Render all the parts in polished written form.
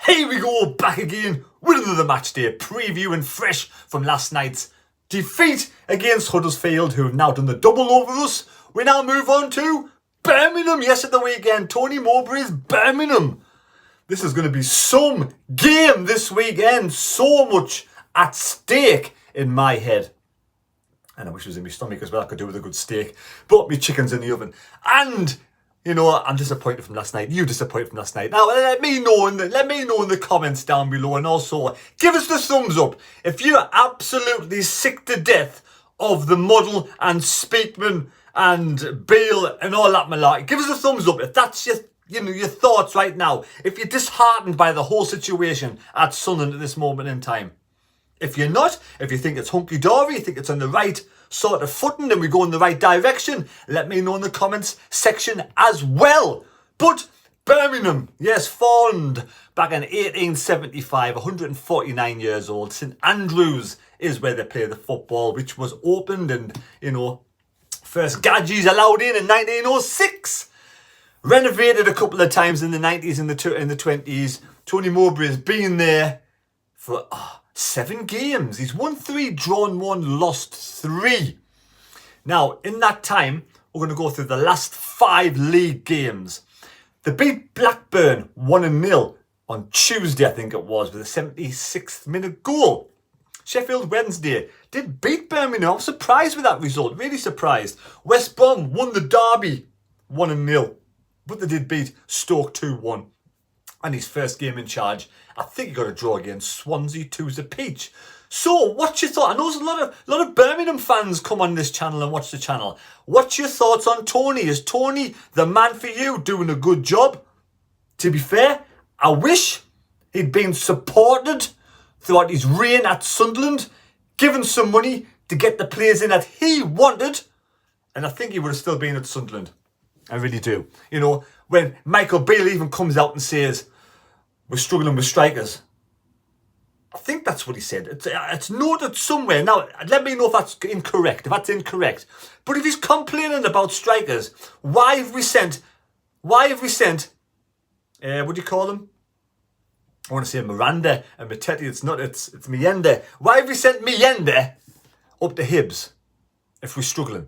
Here we go, back again with another match day preview and fresh from last night's defeat against Huddersfield, who have now done the double over us. We now move on to Birmingham. Yes, at the weekend, Tony Mowbray's Birmingham. This is going to be some game this weekend. So much at stake in my head. And I wish it was in my stomach as well. I could do with a good steak. But my chicken's in the oven. And, you know, I'm disappointed from last night. You disappointed from last night. Now, let me know in the comments down below. And also, give us the thumbs up if you're absolutely sick to death of the Model and Speakman and Beale and all that malarkey. Give us a thumbs up if that's your thoughts right now. If you're disheartened by the whole situation at Sunderland at this moment in time. If you're not, if you think it's hunky-dory, you think it's on the right sort of footing and we go in the right direction, let me know in the comments section as well. But Birmingham, yes, formed back in 1875, 149 years old. St Andrews is where they play the football, which was opened and, first Gadgies allowed in 1906. Renovated a couple of times in the 90s and the 20s. Tony Mowbray has been there for 7 games. He's won 3, drawn 1, lost 3. Now, in that time, we're going to go through the last 5 league games. They beat Blackburn 1-0 on Tuesday, I think it was, with a 76th minute goal. Sheffield Wednesday did beat Birmingham. I was surprised with that result, really surprised. West Brom won the derby 1-0, but they did beat Stoke 2-1. And his first game in charge, I think he got a draw against Swansea 2-0. So, what's your thought? I know there's a lot of Birmingham fans come on this channel and watch the channel. What's your thoughts on Tony? Is Tony the man for you, doing a good job? To be fair, I wish he'd been supported throughout his reign at Sunderland, given some money to get the players in that he wanted, and I think he would have still been at Sunderland. I really do. When Michael Beale even comes out and says, we're struggling with strikers. I think that's what he said. It's noted somewhere. Now, let me know if that's incorrect. But if he's complaining about strikers, why have we sent, what do you call them? I want to say Miranda and Matete. It's Miende. Why have we sent Miende up to Hibs if we're struggling?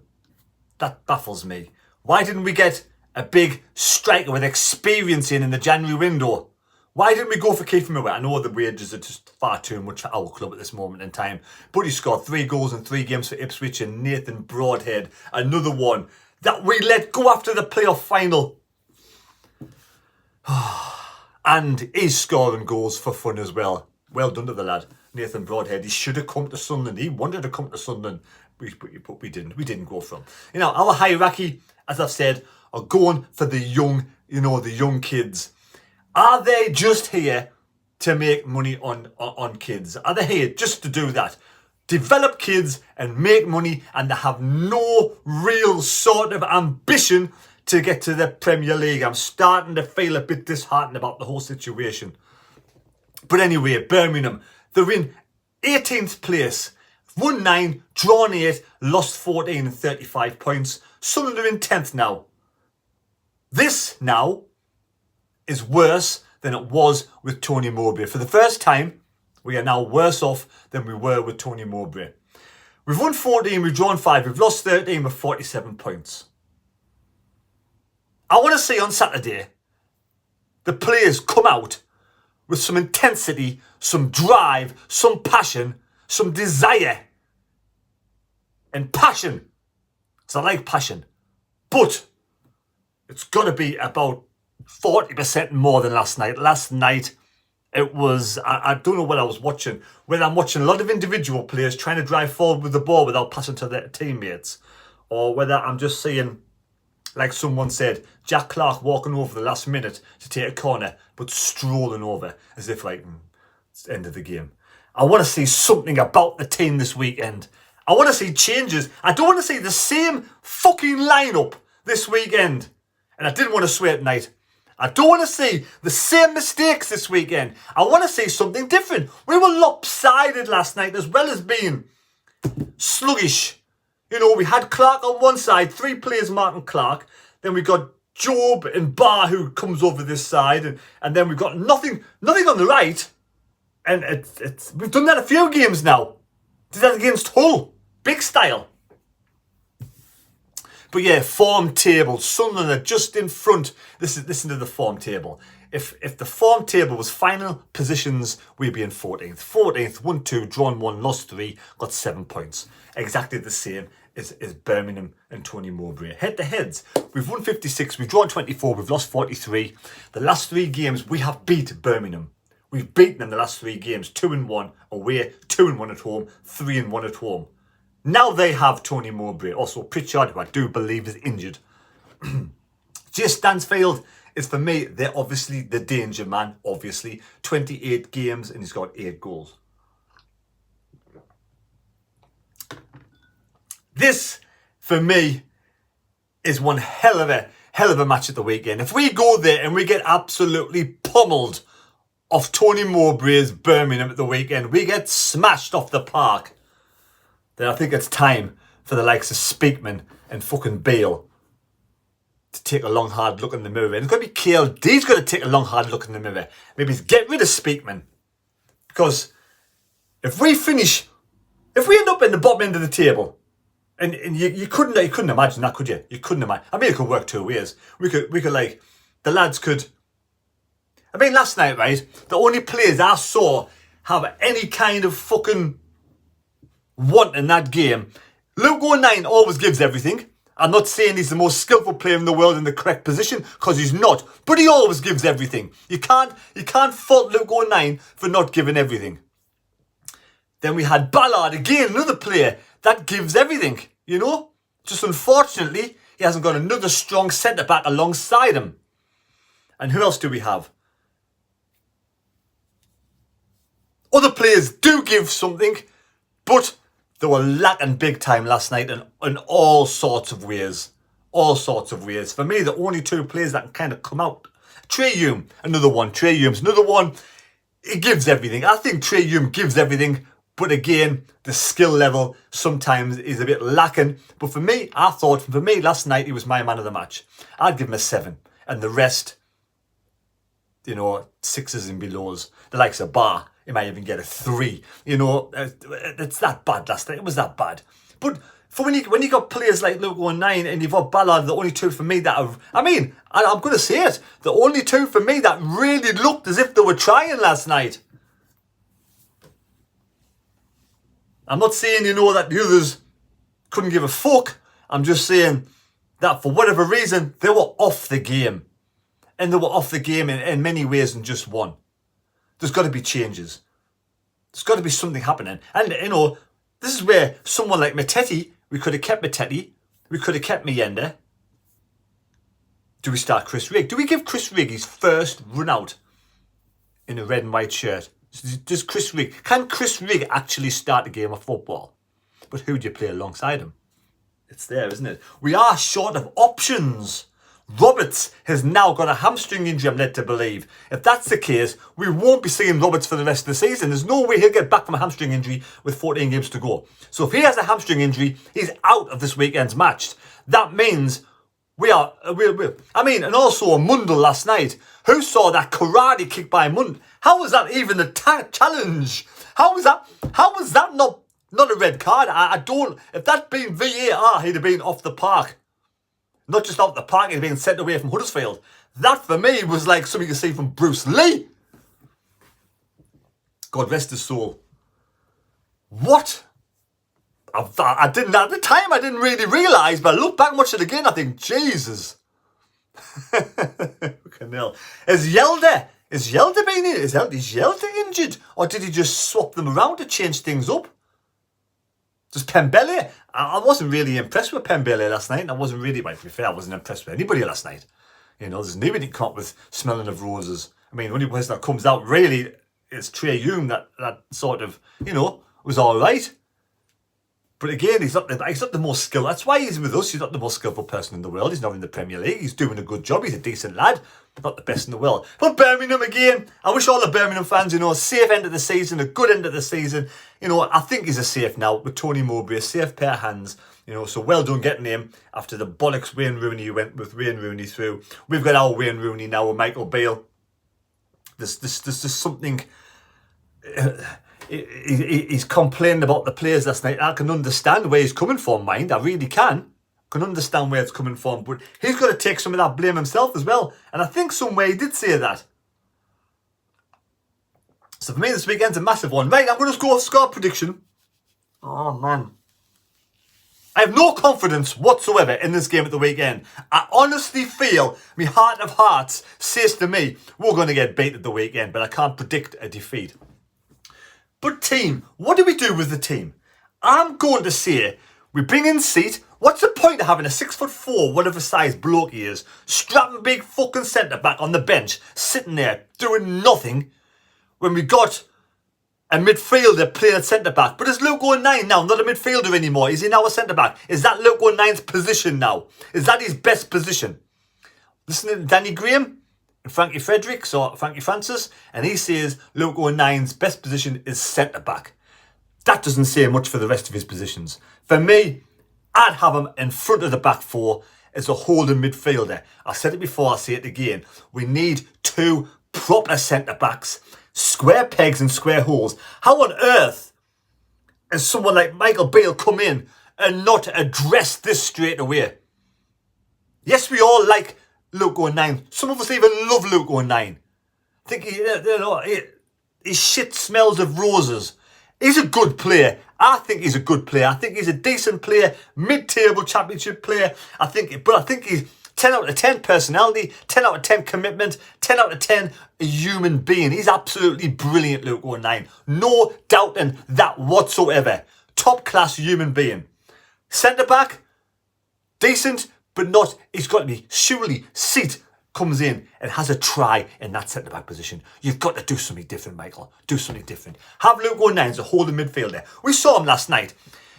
That baffles me. Why didn't we get a big striker with experience in the January window? Why didn't we go for Keith Miller? I know the wages are just far too much for our club at this moment in time. But he scored 3 goals in 3 games for Ipswich, and Nathan Broadhead, another one that we let go after the playoff final. And he's scoring goals for fun as well. Well done to the lad, Nathan Broadhead. He should have come to Sunderland. He wanted to come to Sunderland, but we didn't. We didn't go for him. Our hierarchy, as I've said, are going for the young, the young kids. Are they just here to make money on kids? Are they here just to do that? Develop kids and make money, and they have no real sort of ambition to get to the Premier League. I'm starting to feel a bit disheartened about the whole situation. But anyway, Birmingham, they're in 18th place. Won 9, drawn 8, lost 14 and 35 points. Sunderland are in 10th now. This now is worse than it was with Tony Mowbray. For the first time, we are now worse off than we were with Tony Mowbray. We've won 14, we've drawn 5, we've lost 13 with 47 points. I want to see on Saturday the players come out with some intensity, some drive, some passion, some desire. And passion. Because I like passion. But it's got to be about 40% more than last night. Last night, it was, I don't know what I was watching. Whether I'm watching a lot of individual players trying to drive forward with the ball without passing to their teammates. Or whether I'm just seeing, like someone said, Jack Clark walking over the last minute to take a corner, but strolling over as if it's the end of the game. I want to see something about the team this weekend. I want to see changes. I don't want to see the same fucking lineup this weekend. And I didn't want to swear tonight. I don't want to see the same mistakes this weekend. I want to see something different. We were lopsided last night as well as being sluggish. We had Clark on one side, 3 players marking Clark. Then we got Job and Bar who comes over this side, and then we've got nothing on the right, and we've done that a few games now. Did that against Hull, big style. But yeah, form table, Sunderland are just in front. Listen to the form table. If the form table was final positions, we'd be in 14th. 14th, 1-2, drawn 1, lost 3, got 7 points. Exactly the same as Birmingham and Tony Mowbray. Head to heads, we've won 56, we've drawn 24, we've lost 43. The last 3 games, we have beat Birmingham. We've beaten them the last 3 games, 2-1 away, 2-1 at home, 3-1 at home. Now they have Tony Mowbray, also Pritchard, who I do believe is injured. Jay Stansfield is, for me, they're obviously the danger man, obviously. 28 games and he's got 8 goals. This, for me, is one hell of a match at the weekend. If we go there and we get absolutely pummeled off Tony Mowbray's Birmingham at the weekend, we get smashed off the park, then I think it's time for the likes of Speakman and fucking Bale to take a long, hard look in the mirror. And it's going to be KLD's going to take a long, hard look in the mirror. Maybe get rid of Speakman. Because if we end up in the bottom end of the table, and you couldn't imagine that, could you? You couldn't imagine. I mean, it could work 2 ways. We could like, the lads could. I mean, last night, right, the only players I saw have any kind of fucking want in that game. Luke O'Nien always gives everything. I'm not saying he's the most skillful player in the world in the correct position, because he's not. But he always gives everything. You can't fault Luke O'Nien for not giving everything. Then we had Ballard, again, another player that gives everything, you know. Just unfortunately, he hasn't got another strong centre-back alongside him. And who else do we have? Other players do give something, but they were lacking big time last night in all sorts of ways. All sorts of ways. For me, the only 2 players that can kind of come out. Trey Hume, another one. Trey Hume's another one. He gives everything. I think Trey Hume gives everything. But again, the skill level sometimes is a bit lacking. But for me, last night, he was my man of the match. I'd give him a 7. And the rest, you know, 6s and belows. The likes of Bar, he might even get a 3. You know, it's that bad last night. It was that bad. But for when you got players like Luke O'Nien and you've got Ballard, the only 2 for me that have, I mean, I'm going to say it, the only 2 for me that really looked as if they were trying last night. I'm not saying, you know, that the others couldn't give a fuck. I'm just saying that for whatever reason, they were off the game. And they were off the game in many ways than just one. There's got to be changes. There's got to be something happening. And, you know, this is where someone like Matete, we could have kept Matete. We could have kept Miyenda. Do we start Chris Rigg? Do we give Chris Rigg his first run out in a red and white shirt? Does Chris Rigg, can Chris Rigg actually start a game of football? But who do you play alongside him? It's there, isn't it? We are short of options. Roberts has now got a hamstring injury, I'm led to believe. If that's the case, we won't be seeing Roberts for the rest of the season. There's no way he'll get back from a hamstring injury with 14 games to go. So if he has a hamstring injury, he's out of this weekend's match. That means and also Mundell last night. Who saw that karate kick by Mundell? How was that even a challenge? How was that not a red card? I don't. If that'd been VAR, he'd have been off the park. Not just off the park, he'd been sent away from Huddersfield. That for me was like something you see from Bruce Lee. God rest his soul. What? I didn't at the time. I didn't really realise, but I look back and watch it again. I think, Jesus. Fucking hell. Is Yelda being in? Is Yelda injured, or did he just swap them around to change things up? Does Pembele? I wasn't really impressed with Pembele last night. I wasn't really, well, to be fair, I wasn't impressed with anybody last night. You know, there's nobody come up with smelling of roses. I mean, the only person that comes out really is Trey Hume. That sort of, you know, was all right. But again, he's not the most skilled. That's why he's with us. He's not the most skillful person in the world. He's not in the Premier League. He's doing a good job. He's a decent lad. Not the best in the world. But Birmingham again. I wish all the Birmingham fans, you know, a safe end of the season, a good end of the season. You know, I think he's a safe now with Tony Mowbray, a safe pair of hands. You know, so well done getting him after the bollocks Wayne Rooney went with Wayne Rooney through. We've got our Wayne Rooney now with Michael Beale. There's something... He's complaining about the players last night. I can understand where he's coming from, mind. I really can understand where it's coming from. But he's got to take some of that blame himself as well. And I think somewhere he did say that. So for me, this weekend's a massive one. Right, I'm going to go off score prediction. Oh, man. I have no confidence whatsoever in this game at the weekend. I honestly feel, my heart of hearts says to me, we're going to get beat at the weekend, but I can't predict a defeat. But team, what do we do with the team? I'm going to say, we bring in Seat. What's the point of having a 6'4", whatever size bloke he is, strapping big fucking centre-back on the bench, sitting there, doing nothing, when we got a midfielder playing at centre-back? But is Luke 09 now not a midfielder anymore? Is he now a centre-back? Is that Luke 09's position now? Is that his best position? Listening to Danny Graham and Frankie Fredericks or Frankie Francis, and he says Luke 09's best position is centre-back. That doesn't say much for the rest of his positions. For me, I'd have him in front of the back four as a holding midfielder. I said it before, I'll say it again. We need two proper centre-backs. Square pegs and square holes. How on earth has someone like Michael Beale come in and not address this straight away? Yes, we all like Luke 09. Some of us even love Luke 09. I think his shit smells of roses. He's a good player. I think he's a good player. I think he's a decent player, mid-table championship player. I think he's 10 out of 10 personality, 10 out of 10 commitment, 10 out of 10 a human being. He's absolutely brilliant, Luke 09. No doubting that whatsoever. Top class human being. Centre-back, decent, but not. He's got to be. Surely Seat comes in and has a try in that centre-back position. You've got to do something different, Michael. Do something different. Have Luke 09 as a holding midfielder. We saw him last night.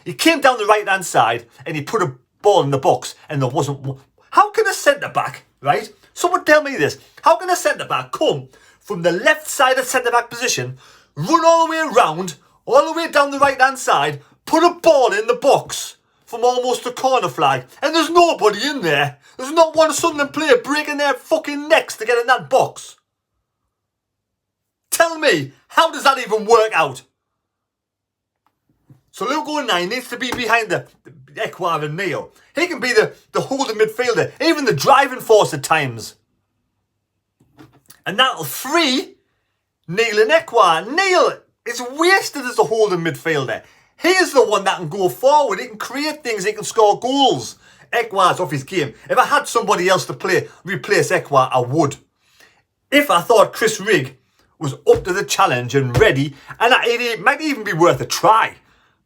He came down the right-hand side and he put a ball in the box and there wasn't... How can a centre-back, right? Someone tell me this. How can a centre-back come from the left side of centre-back position, run all the way around, all the way down the right-hand side, put a ball in the box from almost the corner flag, and there's nobody in there? There's not one Sunderland player breaking their fucking necks to get in that box. Tell me, how does that even work out? So Luke 09 needs to be behind the Ekwar and Neil. He can be the holding midfielder, even the driving force at times. And that'll free Neil and Ekwar. Neil is wasted as a holding midfielder. He is the one that can go forward. He can create things. He can score goals. Ekwar's off his game. If I had somebody else to replace Ekwar, I would. If I thought Chris Rigg was up to the challenge and ready, and it might even be worth a try,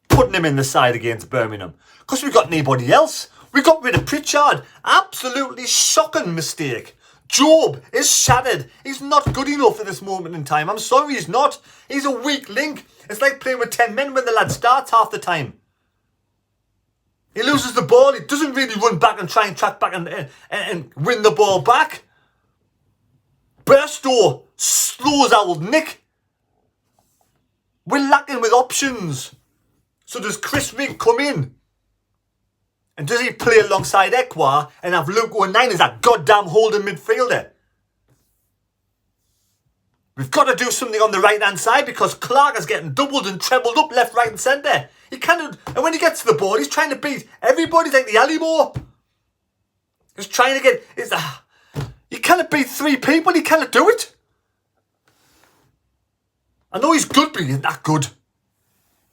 putting him in the side against Birmingham. Because we've got nobody else. We got rid of Pritchard. Absolutely shocking mistake. Job is shattered. He's not good enough at this moment in time. I'm sorry, he's not. He's a weak link. It's like playing with 10 men when the lad starts half the time. He loses the ball. He doesn't really run back and try and track back and win the ball back. Burstow slows old Nick. We're lacking with options. So does Chris Rigg come in? And does he play alongside Ekwar and have Luke 09 as that goddamn holding midfielder? We've got to do something on the right-hand side because Clark is getting doubled and trebled up left, right and centre. He can't, and when he gets to the ball, he's trying to beat everybody like the Allymore. He's trying to get... you cannot beat three people, he cannot do it. I know he's good, but he's not good.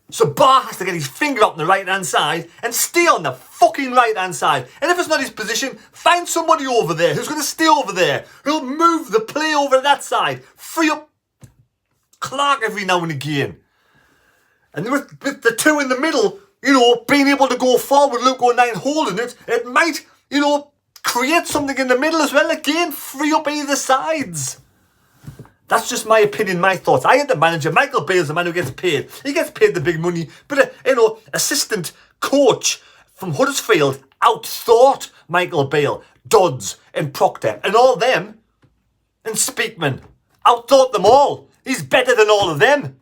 So Barr has to get his finger up on the right-hand side and stay on the fucking right-hand side. And if it's not his position, find somebody over there who's going to stay over there. Who'll move the play over to that side. Free up Clark every now and again. And with the two in the middle, being able to go forward, Luke 09 holding it, it might, create something in the middle as well. Again, free up either sides. That's just my opinion, my thoughts. I ain't the manager. Michael Beale's the man who gets paid. He gets paid the big money. But, assistant coach from Huddersfield outthought Michael Beale, Dodds and Proctor and all them. And Speakman. Outthought them all. He's better than all of them.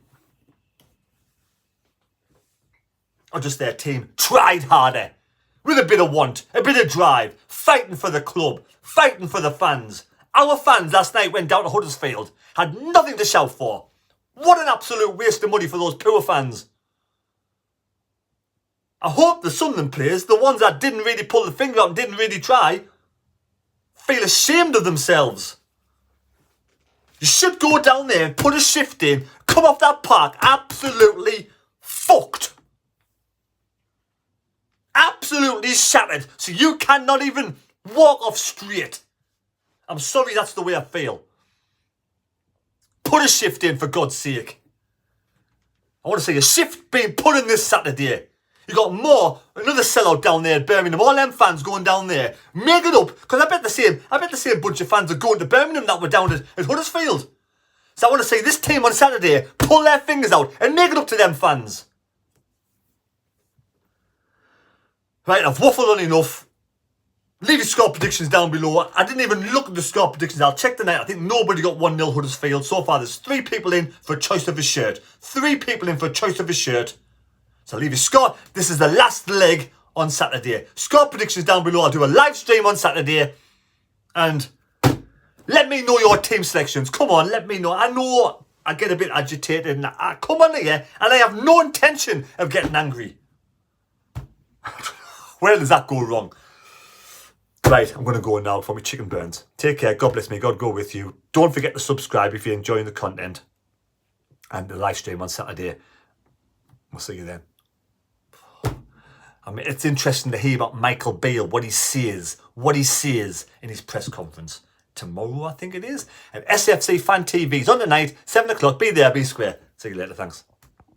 Or just their team tried harder. with a bit of want, a bit of drive, fighting for the club, fighting for the fans. Our fans last night went down to Huddersfield, had nothing to shout for. What an absolute waste of money for those poor fans. I hope the Sunderland players, the ones that didn't really pull the finger out and didn't really try, feel ashamed of themselves. You should go down there and put a shift in, come off that park absolutely fucked. Absolutely shattered, so you cannot even walk off straight. I'm sorry, that's the way I feel. Put a shift in, for God's sake. I want to see a shift being put in this Saturday. You got another sellout down there at Birmingham. All them fans going down there. Make it up, because I bet the same bunch of fans are going to Birmingham that were down at Huddersfield. So I want to see this team on Saturday pull their fingers out and make it up to them fans. Right, I've waffled on enough. Leave your score predictions down below. I didn't even look at the score predictions. I'll check tonight. I think nobody got 1-0 Huddersfield. So far, there's 3 people in for a choice of a shirt. 3 people in for a choice of a shirt. So leave your score. This is the last leg on Saturday. Score predictions down below. I'll do a live stream on Saturday. And let me know your team selections. Come on, let me know. I know I get a bit agitated. And I come on here and I have no intention of getting angry. Where does that go wrong? Right, I'm going to go now before my chicken burns. Take care. God bless me. God go with you. Don't forget to subscribe if you're enjoying the content. And the live stream on Saturday. We'll see you then. I mean, it's interesting to hear about Michael Beale, what he says in his press conference. Tomorrow, I think it is. And SFC Fan TV's on tonight, 7 o'clock. Be there, be square. See you later. Thanks.